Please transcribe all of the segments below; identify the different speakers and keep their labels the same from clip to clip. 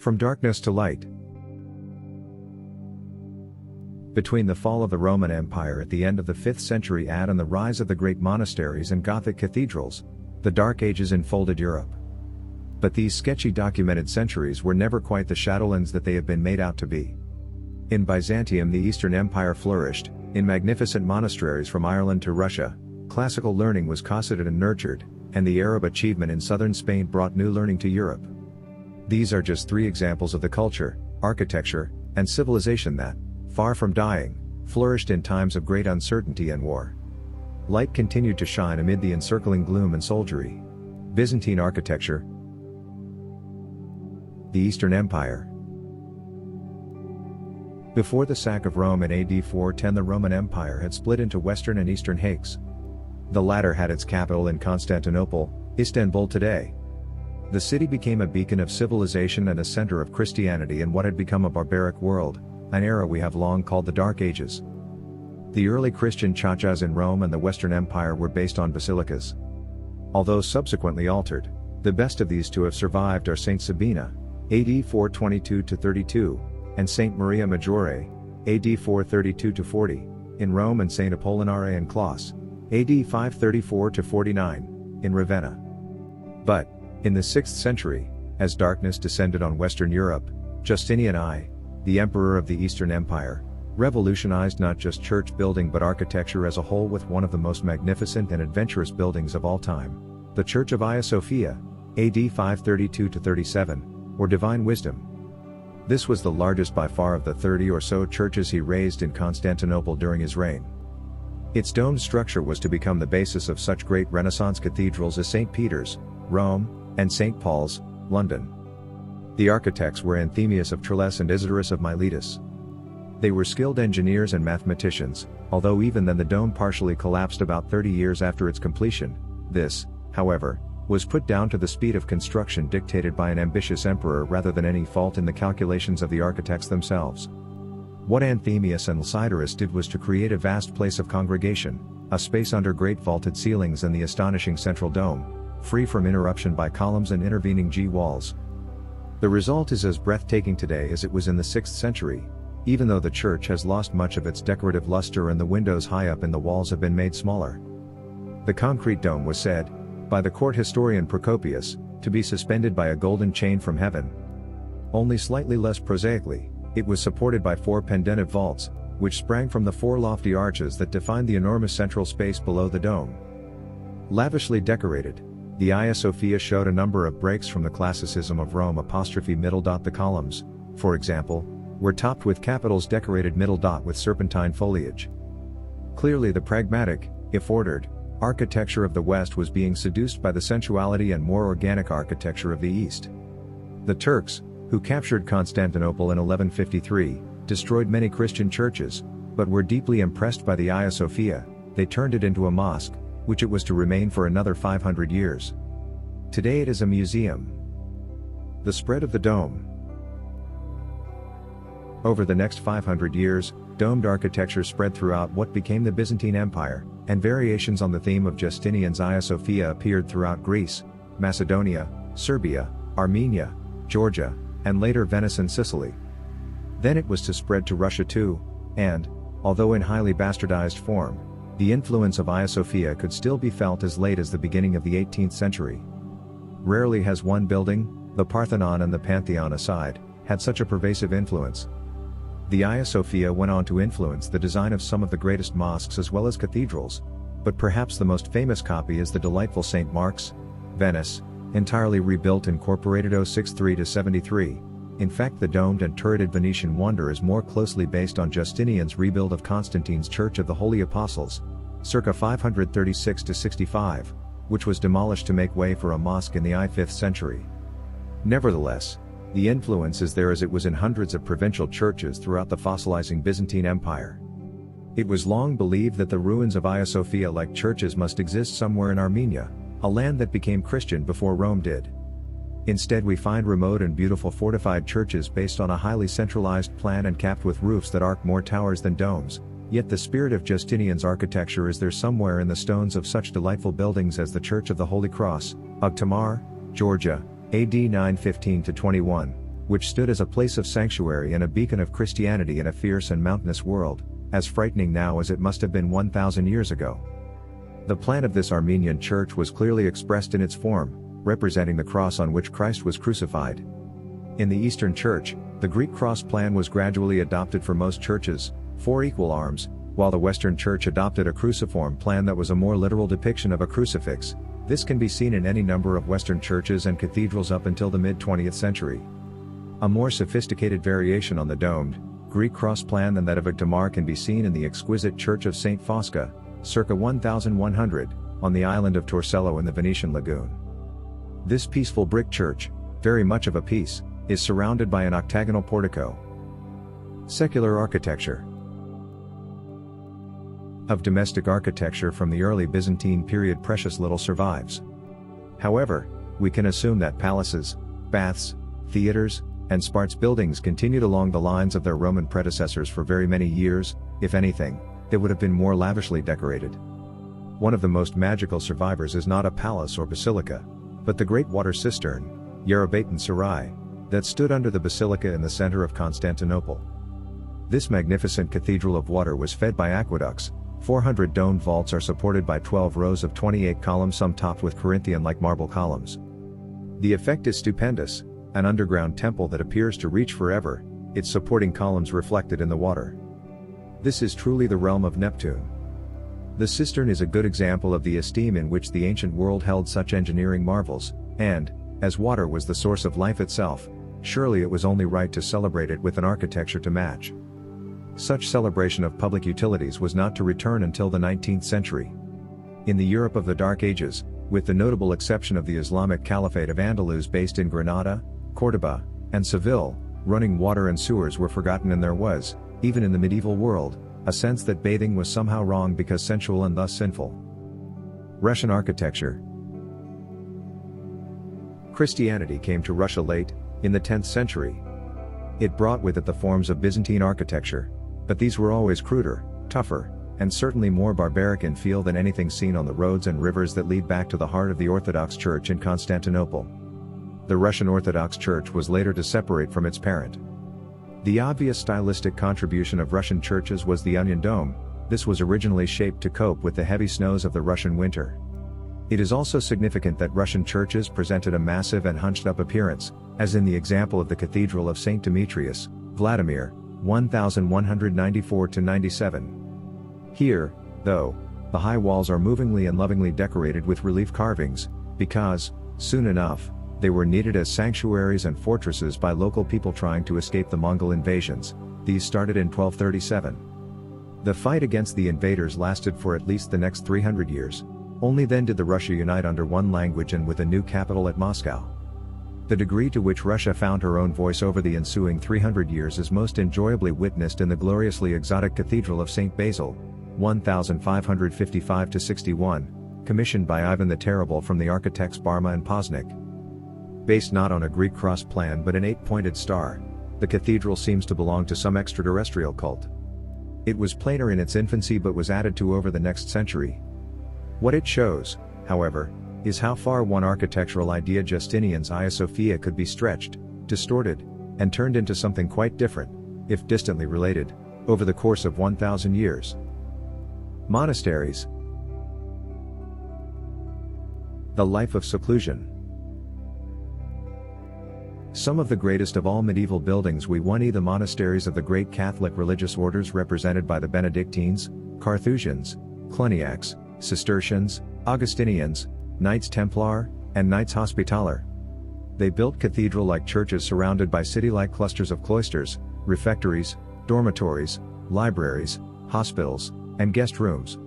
Speaker 1: From darkness to light. Between the fall of the Roman Empire at the end of the 5th century AD and the rise of the great monasteries and Gothic cathedrals, the Dark Ages enfolded Europe. But these sketchy documented centuries were never quite the shadowlands that they have been made out to be. In Byzantium, the Eastern Empire flourished. In magnificent monasteries from Ireland to Russia, classical learning was cosseted and nurtured, and the Arab achievement in southern Spain brought new learning to Europe. These are just 3 examples of the culture, architecture, and civilization that, far from dying, flourished in times of great uncertainty and war. Light continued to shine amid the encircling gloom and soldiery. Byzantine architecture. The Eastern Empire. Before the sack of Rome in AD 410, the Roman Empire had split into Western and Eastern Hakes. The latter had its capital in Constantinople, Istanbul today. The city became a beacon of civilization and a center of Christianity in what had become a barbaric world, an era we have long called the Dark Ages. The early Christian chachas in Rome and the Western Empire were based on basilicas. Although subsequently altered, the best of these to have survived are Saint Sabina, AD 422-32, and Saint Maria Maggiore, AD 432-40, in Rome, and Saint Apollinare and Claus, AD 534-49, in Ravenna. But, in the 6th century, as darkness descended on Western Europe, Justinian I, the Emperor of the Eastern Empire, revolutionized not just church building but architecture as a whole with one of the most magnificent and adventurous buildings of all time, the Church of Hagia Sophia, AD 532-37, or Divine Wisdom. This was the largest by far of the 30 or so churches he raised in Constantinople during his reign. Its domed structure was to become the basis of such great Renaissance cathedrals as St. Peter's, Rome, and St. Paul's, London. The architects were Anthemius of Tralles and Isidorus of Miletus. They were skilled engineers and mathematicians, although even then the dome partially collapsed about 30 years after its completion. This, however, was put down to the speed of construction dictated by an ambitious emperor rather than any fault in the calculations of the architects themselves. What Anthemius and Isidorus did was to create a vast place of congregation, a space under great vaulted ceilings and the astonishing central dome, free from interruption by columns and intervening G-walls. The result is as breathtaking today as it was in the 6th century, even though the church has lost much of its decorative luster and the windows high up in the walls have been made smaller. The concrete dome was said, by the court historian Procopius, to be suspended by a golden chain from heaven. Only slightly less prosaically, it was supported by 4 pendentive vaults, which sprang from the 4 lofty arches that defined the enormous central space below the dome. Lavishly decorated, the Hagia Sophia showed a number of breaks from the classicism of Rome. The columns, for example, were topped with capitals decorated with serpentine foliage. Clearly the pragmatic, if ordered, architecture of the West was being seduced by the sensuality and more organic architecture of the East. The Turks, who captured Constantinople in 1153, destroyed many Christian churches, but were deeply impressed by the Hagia Sophia. They turned it into a mosque, which it was to remain for another 500 years. Today it is a museum. The spread of the dome. Over the next 500 years, domed architecture spread throughout what became the Byzantine Empire, and variations on the theme of Justinian's Hagia Sophia appeared throughout Greece, Macedonia, Serbia, Armenia, Georgia, and later Venice and Sicily. Then it was to spread to Russia too, and, although in highly bastardized form, the influence of Hagia Sophia could still be felt as late as the beginning of the 18th century. Rarely has one building, the Parthenon and the Pantheon aside, had such a pervasive influence. The Hagia Sophia went on to influence the design of some of the greatest mosques as well as cathedrals, but perhaps the most famous copy is the delightful St. Mark's, Venice, entirely rebuilt, incorporated 063-73. In fact, the domed and turreted Venetian wonder is more closely based on Justinian's rebuild of Constantine's Church of the Holy Apostles, circa 536-65, which was demolished to make way for a mosque in the I-5th century. Nevertheless, the influence is there as it was in hundreds of provincial churches throughout the fossilizing Byzantine Empire. It was long believed that the ruins of Hagia Sophia-like churches must exist somewhere in Armenia, a land that became Christian before Rome did. Instead, we find remote and beautiful fortified churches based on a highly centralized plan and capped with roofs that arc more towers than domes, yet the spirit of Justinian's architecture is there somewhere in the stones of such delightful buildings as the Church of the Holy Cross, of Tamar, Georgia, AD 915-21, which stood as a place of sanctuary and a beacon of Christianity in a fierce and mountainous world, as frightening now as it must have been 1,000 years ago. The plan of this Armenian church was clearly expressed in its form, representing the cross on which Christ was crucified. In the Eastern Church, the Greek cross plan was gradually adopted for most churches, 4 equal arms, while the Western Church adopted a cruciform plan that was a more literal depiction of a crucifix. This can be seen in any number of Western churches and cathedrals up until the mid-20th century. A more sophisticated variation on the domed, Greek cross plan than that of Agtamar can be seen in the exquisite Church of St. Fosca, circa 1100, on the island of Torcello in the Venetian lagoon. This peaceful brick church, very much of a piece, is surrounded by an octagonal portico. Secular architecture. Of domestic architecture from the early Byzantine period precious little survives. However, we can assume that palaces, baths, theaters, and Sparts buildings continued along the lines of their Roman predecessors for very many years. If anything, they would have been more lavishly decorated. One of the most magical survivors is not a palace or basilica, but the great water cistern, Yerebaten Sarai, that stood under the basilica in the center of Constantinople. This magnificent cathedral of water was fed by aqueducts. 400 domed vaults are supported by 12 rows of 28 columns, some topped with Corinthian-like marble columns. The effect is stupendous, an underground temple that appears to reach forever, its supporting columns reflected in the water. This is truly the realm of Neptune. The cistern is a good example of the esteem in which the ancient world held such engineering marvels, and, as water was the source of life itself, surely it was only right to celebrate it with an architecture to match. Such celebration of public utilities was not to return until the 19th century. In the Europe of the Dark Ages, with the notable exception of the Islamic Caliphate of Andalus based in Granada, Córdoba, and Seville, running water and sewers were forgotten, and there was, even in the medieval world, a sense that bathing was somehow wrong because sensual and thus sinful. Russian architecture. Christianity came to Russia late, in the 10th century. It brought with it the forms of Byzantine architecture, but these were always cruder, tougher, and certainly more barbaric in feel than anything seen on the roads and rivers that lead back to the heart of the Orthodox Church in Constantinople. The Russian Orthodox Church was later to separate from its parent. The obvious stylistic contribution of Russian churches was the onion dome. This was originally shaped to cope with the heavy snows of the Russian winter. It is also significant that Russian churches presented a massive and hunched-up appearance, as in the example of the Cathedral of St. Demetrius, Vladimir, 1194–97. Here, though, the high walls are movingly and lovingly decorated with relief carvings, because, soon enough, they were needed as sanctuaries and fortresses by local people trying to escape the Mongol invasions. These started in 1237. The fight against the invaders lasted for at least the next 300 years. Only then did the Russia unite under one language and with a new capital at Moscow. The degree to which Russia found her own voice over the ensuing 300 years is most enjoyably witnessed in the gloriously exotic Cathedral of St. Basil, 1555–61, commissioned by Ivan the Terrible from the architects Barma and Poznik. Based not on a Greek cross plan but an 8-pointed star, the cathedral seems to belong to some extraterrestrial cult. It was plainer in its infancy but was added to over the next century. What it shows, however, is how far one architectural idea, Justinian's Hagia Sophia, could be stretched, distorted, and turned into something quite different, if distantly related, over the course of 1,000 years. Monasteries. The life of seclusion. Some of the greatest of all medieval buildings we one the monasteries of the great Catholic religious orders represented by the Benedictines, Carthusians, Cluniacs, Cistercians, Augustinians, Knights Templar, and Knights Hospitaller. They built cathedral-like churches surrounded by city-like clusters of cloisters, refectories, dormitories, libraries, hospitals, and guest rooms.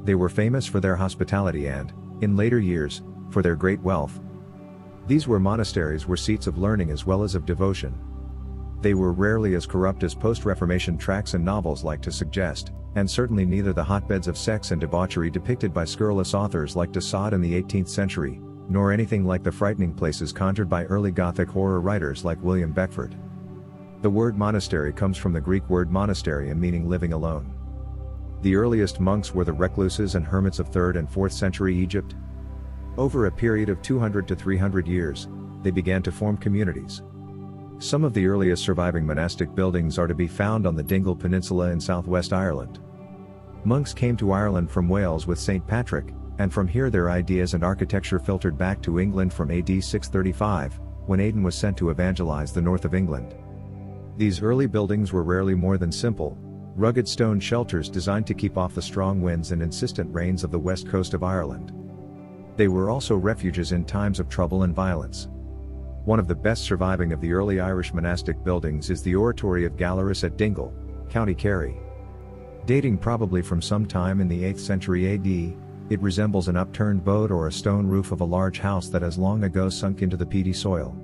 Speaker 1: They were famous for their hospitality and, in later years, for their great wealth. These monasteries were seats of learning as well as of devotion. They were rarely as corrupt as post-Reformation tracts and novels like to suggest, and certainly neither the hotbeds of sex and debauchery depicted by scurrilous authors like de Sade in the 18th century, nor anything like the frightening places conjured by early Gothic horror writers like William Beckford. The word monastery comes from the Greek word monasterion, meaning living alone. The earliest monks were the recluses and hermits of 3rd and 4th century Egypt. Over a period of 200 to 300 years, they began to form communities. Some of the earliest surviving monastic buildings are to be found on the Dingle Peninsula in southwest Ireland. Monks came to Ireland from Wales with St. Patrick, and from here their ideas and architecture filtered back to England from AD 635, when Aidan was sent to evangelize the north of England. These early buildings were rarely more than simple, rugged stone shelters designed to keep off the strong winds and insistent rains of the west coast of Ireland. They were also refuges in times of trouble and violence. One of the best surviving of the early Irish monastic buildings is the Oratory of Gallerus at Dingle, County Kerry. Dating probably from some time in the 8th century AD, it resembles an upturned boat or a stone roof of a large house that has long ago sunk into the peaty soil.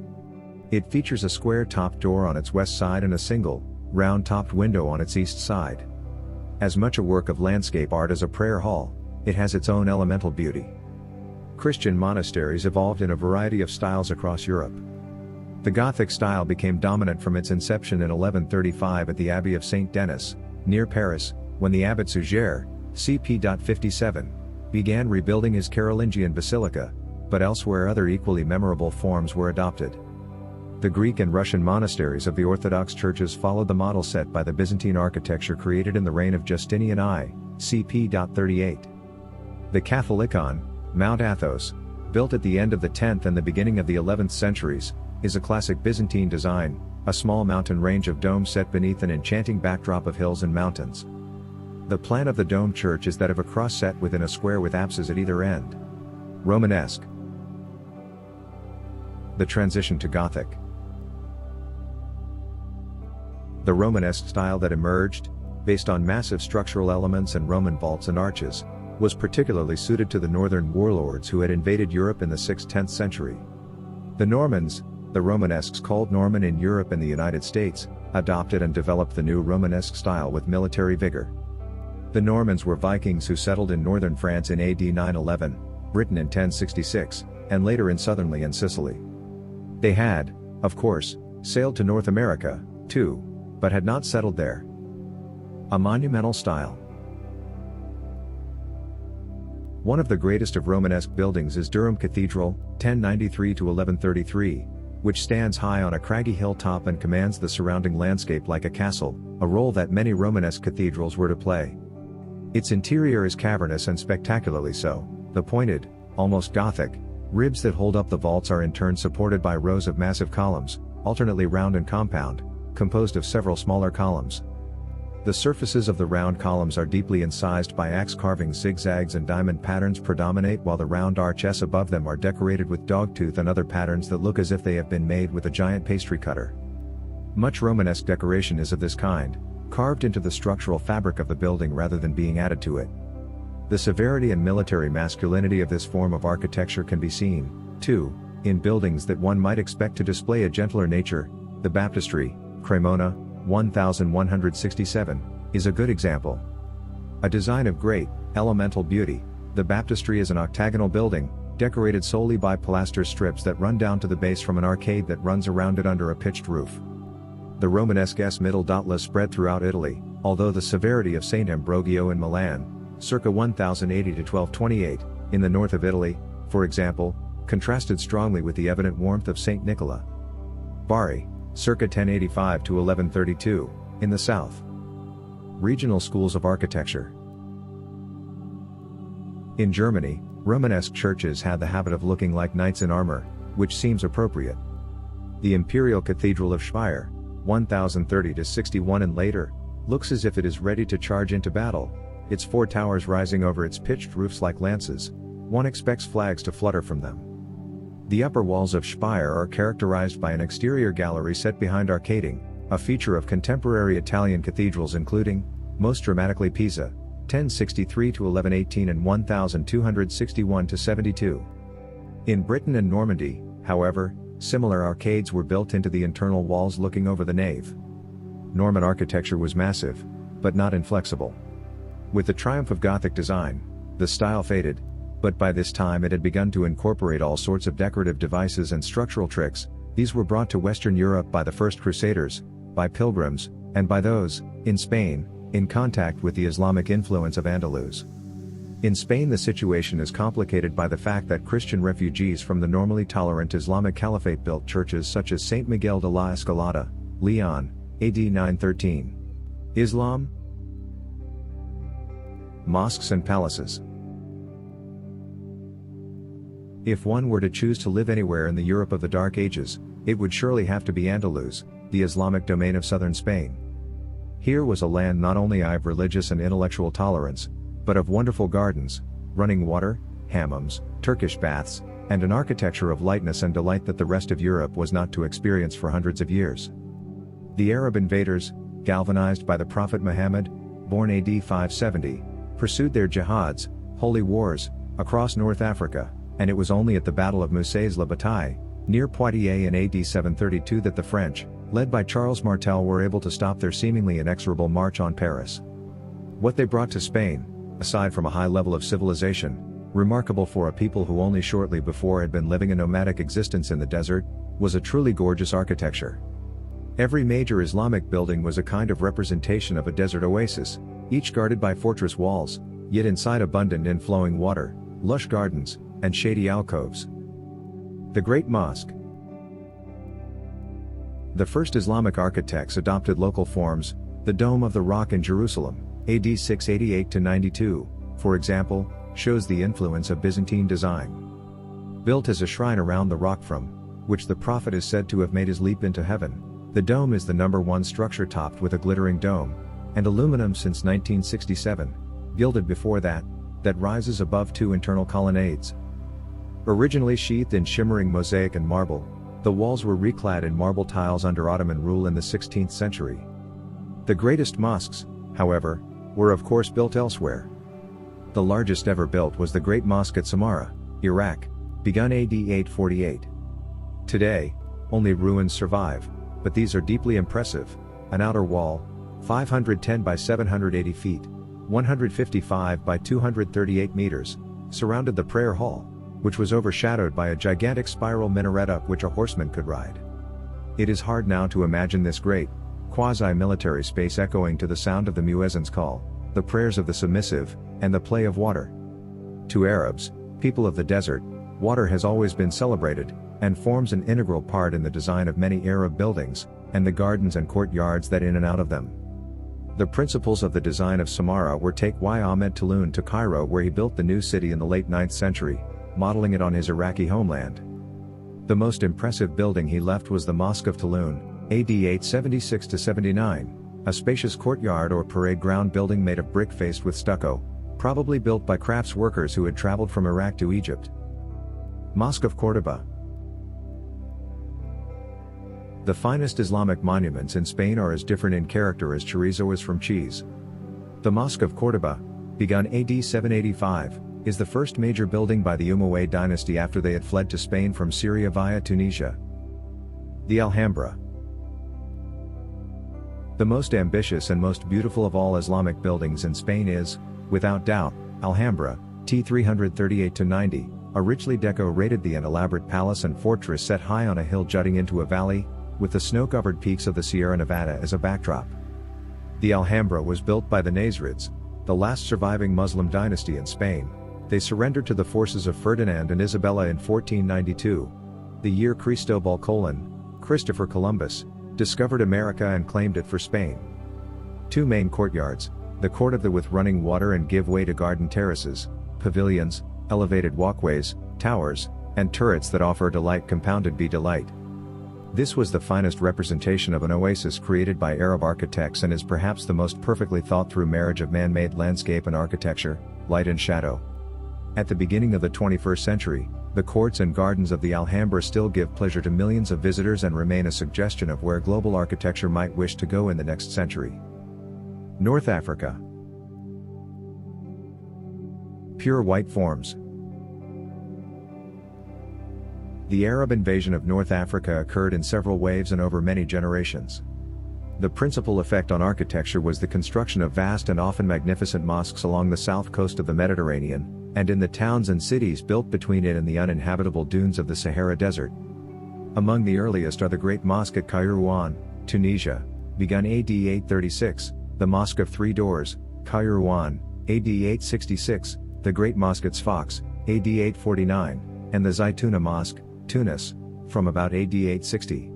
Speaker 1: It features a square-topped door on its west side and a single, round-topped window on its east side. As much a work of landscape art as a prayer hall, it has its own elemental beauty. Christian monasteries evolved in a variety of styles across Europe. The Gothic style became dominant from its inception in 1135 at the Abbey of Saint Denis, near Paris, when the abbot Suger, CP. 57, began rebuilding his Carolingian basilica, but elsewhere other equally memorable forms were adopted. The Greek and Russian monasteries of the Orthodox churches followed the model set by the Byzantine architecture created in the reign of Justinian I, CP. 38. The Catholicon, Mount Athos, built at the end of the 10th and the beginning of the 11th centuries, is a classic Byzantine design, a small mountain range of domes set beneath an enchanting backdrop of hills and mountains. The plan of the dome church is that of a cross set within a square with apses at either end. Romanesque. The transition to Gothic. The Romanesque style that emerged, based on massive structural elements and Roman vaults and arches, was particularly suited to the northern warlords who had invaded Europe in the 6th-10th century. The Normans, the Romanesques called Norman in Europe and the United States, adopted and developed the new Romanesque style with military vigor. The Normans were Vikings who settled in northern France in AD 911, Britain in 1066, and later in southern and Sicily. They had, of course, sailed to North America, too, but had not settled there. A monumental style. One of the greatest of Romanesque buildings is Durham Cathedral, 1093 to 1133, which stands high on a craggy hilltop and commands the surrounding landscape like a castle, a role that many Romanesque cathedrals were to play. Its interior is cavernous and spectacularly so. The pointed, almost Gothic, ribs that hold up the vaults are in turn supported by rows of massive columns, alternately round and compound, composed of several smaller columns. The surfaces of the round columns are deeply incised by axe carving. Zigzags and diamond patterns predominate, while the round arches above them are decorated with dogtooth and other patterns that look as if they have been made with a giant pastry cutter. Much Romanesque decoration is of this kind, carved into the structural fabric of the building rather than being added to it. The severity and military masculinity of this form of architecture can be seen, too, in buildings that one might expect to display a gentler nature. The Baptistery, Cremona, 1167, is a good example. A design of great, elemental beauty, the Baptistery is an octagonal building, decorated solely by pilaster strips that run down to the base from an arcade that runs around it under a pitched roof. The Romanesque middle doubtless spread throughout Italy, although the severity of St. Ambrogio in Milan, circa 1080 to 1228, in the north of Italy, for example, contrasted strongly with the evident warmth of St. Nicola. Bari, circa 1085 to 1132, in the south. Regional schools of architecture. In Germany, Romanesque churches had the habit of looking like knights in armor, which seems appropriate. The Imperial Cathedral of Speyer, 1030 to 61 and later, looks as if it is ready to charge into battle, its four towers rising over its pitched roofs like lances. One expects flags to flutter from them. The upper walls of Speyer are characterized by an exterior gallery set behind arcading, a feature of contemporary Italian cathedrals including, most dramatically Pisa, 1063 to 1118 and 1261 to 72. In Britain and Normandy, however, similar arcades were built into the internal walls looking over the nave. Norman architecture was massive, but not inflexible. With the triumph of Gothic design, the style faded, but by this time it had begun to incorporate all sorts of decorative devices and structural tricks. These were brought to Western Europe by the first Crusaders, by pilgrims, and by those, in Spain, in contact with the Islamic influence of Andalus. In Spain, the situation is complicated by the fact that Christian refugees from the normally tolerant Islamic Caliphate built churches such as Saint Miguel de la Escalada, Leon, AD 913. Islam, mosques and palaces. If one were to choose to live anywhere in the Europe of the Dark Ages, it would surely have to be Andalus, the Islamic domain of southern Spain. Here was a land not only of religious and intellectual tolerance, but of wonderful gardens, running water, hammams, Turkish baths, and an architecture of lightness and delight that the rest of Europe was not to experience for hundreds of years. The Arab invaders, galvanized by the Prophet Muhammad, born AD 570, pursued their jihads, holy wars, across North Africa, and it was only at the Battle of Moussez-la-Bataille, near Poitiers in AD 732 that the French, led by Charles Martel, were able to stop their seemingly inexorable march on Paris. What they brought to Spain, aside from a high level of civilization, remarkable for a people who only shortly before had been living a nomadic existence in the desert, was a truly gorgeous architecture. Every major Islamic building was a kind of representation of a desert oasis, each guarded by fortress walls, yet inside abundant in flowing water, lush gardens, and shady alcoves. The Great Mosque. The first Islamic architects adopted local forms. The Dome of the Rock in Jerusalem, AD 688-92, for example, shows the influence of Byzantine design. Built as a shrine around the rock from which the Prophet is said to have made his leap into heaven, the dome is the #1 structure topped with a glittering dome, and aluminum since 1967, gilded before that rises above 2 internal colonnades. Originally sheathed in shimmering mosaic and marble, the walls were reclad in marble tiles under Ottoman rule in the 16th century. The greatest mosques, however, were of course built elsewhere. The largest ever built was the Great Mosque at Samarra, Iraq, begun AD 848. Today, only ruins survive, but these are deeply impressive. An outer wall, 510 by 780 feet, 155 by 238 meters, surrounded the prayer hall, which was overshadowed by a gigantic spiral minaret up which a horseman could ride. It is hard now to imagine this great, quasi-military space echoing to the sound of the muezzin's call, the prayers of the submissive, and the play of water. To Arabs, people of the desert, water has always been celebrated, and forms an integral part in the design of many Arab buildings, and the gardens and courtyards that in and out of them. The principles of the design of Samarra were taken by Ahmed Touloun to Cairo, where he built the new city in the late 9th century, modeling it on his Iraqi homeland. The most impressive building he left was the Mosque of Touloun, AD 876-79, a spacious courtyard or parade ground building made of brick faced with stucco, probably built by crafts workers who had traveled from Iraq to Egypt. Mosque of Córdoba. The finest Islamic monuments in Spain are as different in character as chorizo is from cheese. The Mosque of Córdoba, begun AD 785, is the first major building by the Umayyad dynasty after they had fled to Spain from Syria via Tunisia. The Alhambra. The most ambitious and most beautiful of all Islamic buildings in Spain is, without doubt, Alhambra, T 338-90, a richly decorated and elaborate palace and fortress set high on a hill jutting into a valley, with the snow-covered peaks of the Sierra Nevada as a backdrop. The Alhambra was built by the Nasrids, the last surviving Muslim dynasty in Spain. They surrendered to the forces of Ferdinand and Isabella in 1492, the year Christopher Columbus, discovered America and claimed it for Spain. 2 main courtyards, the court of the with running water and give way to garden terraces, pavilions, elevated walkways, towers, and turrets that offer delight compounded by delight. This was the finest representation of an oasis created by Arab architects and is perhaps the most perfectly thought-through marriage of man-made landscape and architecture, light and shadow. At the beginning of the 21st century, the courts and gardens of the Alhambra still give pleasure to millions of visitors and remain a suggestion of where global architecture might wish to go in the next century. North Africa. Pure white forms. The Arab invasion of North Africa occurred in several waves and over many generations. The principal effect on architecture was the construction of vast and often magnificent mosques along the south coast of the Mediterranean, and in the towns and cities built between it and the uninhabitable dunes of the Sahara Desert. Among the earliest are the Great Mosque at Kairouan, Tunisia, begun AD 836, the Mosque of Three Doors, Kairouan, AD 866, the Great Mosque at Sfax, AD 849, and the Zaytuna Mosque, Tunis, from about AD 860.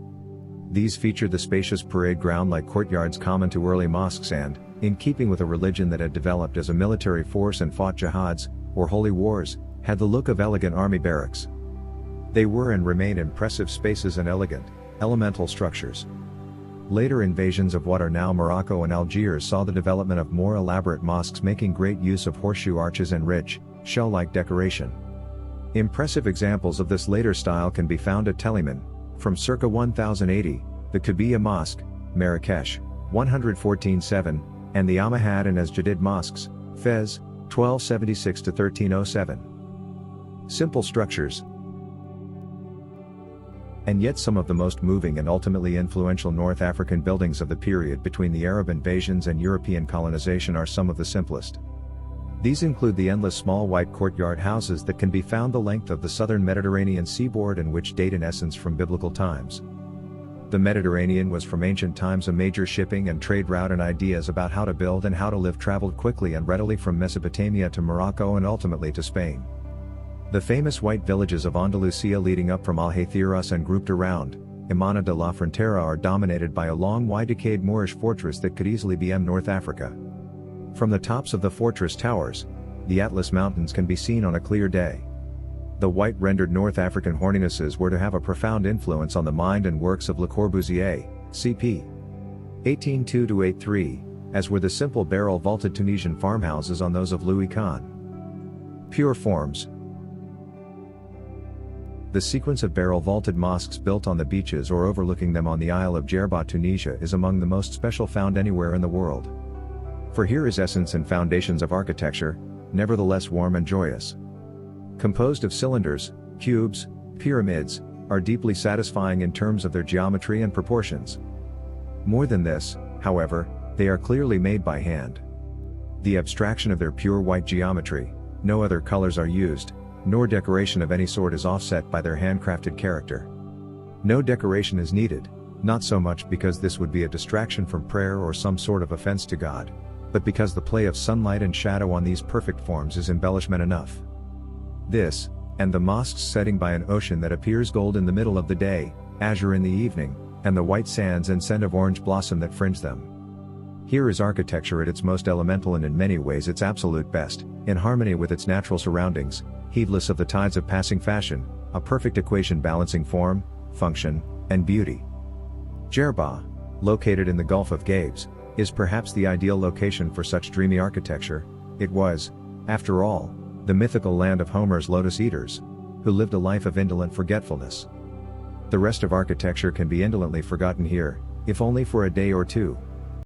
Speaker 1: These featured the spacious parade ground-like courtyards common to early mosques and, in keeping with a religion that had developed as a military force and fought jihads, or holy wars, had the look of elegant army barracks. They were and remain impressive spaces and elegant, elemental structures. Later invasions of what are now Morocco and Algiers saw the development of more elaborate mosques making great use of horseshoe arches and rich, shell-like decoration. Impressive examples of this later style can be found at Teliman, from circa 1080, the Kabiya Mosque, Marrakesh, 114-7, and the Amahad and Asjadid Mosques, Fez, 1276-1307. Simple structures, and yet some of the most moving and ultimately influential North African buildings of the period between the Arab invasions and European colonization are some of the simplest. These include the endless small white courtyard houses that can be found the length of the southern Mediterranean seaboard and which date in essence from biblical times. The Mediterranean was from ancient times a major shipping and trade route, and ideas about how to build and how to live traveled quickly and readily from Mesopotamia to Morocco and ultimately to Spain. The famous white villages of Andalusia leading up from Algeciras and grouped around Imana de la Frontera are dominated by a long decayed Moorish fortress that could easily be North Africa. From the tops of the fortress towers, the Atlas Mountains can be seen on a clear day. The white rendered North African horninesses were to have a profound influence on the mind and works of Le Corbusier, c.p. 1802-83, as were the simple barrel-vaulted Tunisian farmhouses on those of Louis Khan. Pure forms. The sequence of barrel-vaulted mosques built on the beaches or overlooking them on the Isle of Djerba, Tunisia is among the most special found anywhere in the world. For here is essence and foundations of architecture, nevertheless warm and joyous. Composed of cylinders, cubes, pyramids, are deeply satisfying in terms of their geometry and proportions. More than this, however, they are clearly made by hand. The abstraction of their pure white geometry, no other colors are used, nor decoration of any sort is offset by their handcrafted character. No decoration is needed, not so much because this would be a distraction from prayer or some sort of offense to God, but because the play of sunlight and shadow on these perfect forms is embellishment enough. This, and the mosques setting by an ocean that appears gold in the middle of the day, azure in the evening, and the white sands and scent of orange blossom that fringe them. Here is architecture at its most elemental and in many ways its absolute best, in harmony with its natural surroundings, heedless of the tides of passing fashion, a perfect equation balancing form, function, and beauty. Djerba, located in the Gulf of Gabes, is perhaps the ideal location for such dreamy architecture. It was, after all, the mythical land of Homer's lotus eaters, who lived a life of indolent forgetfulness. The rest of architecture can be indolently forgotten here, if only for a day or two.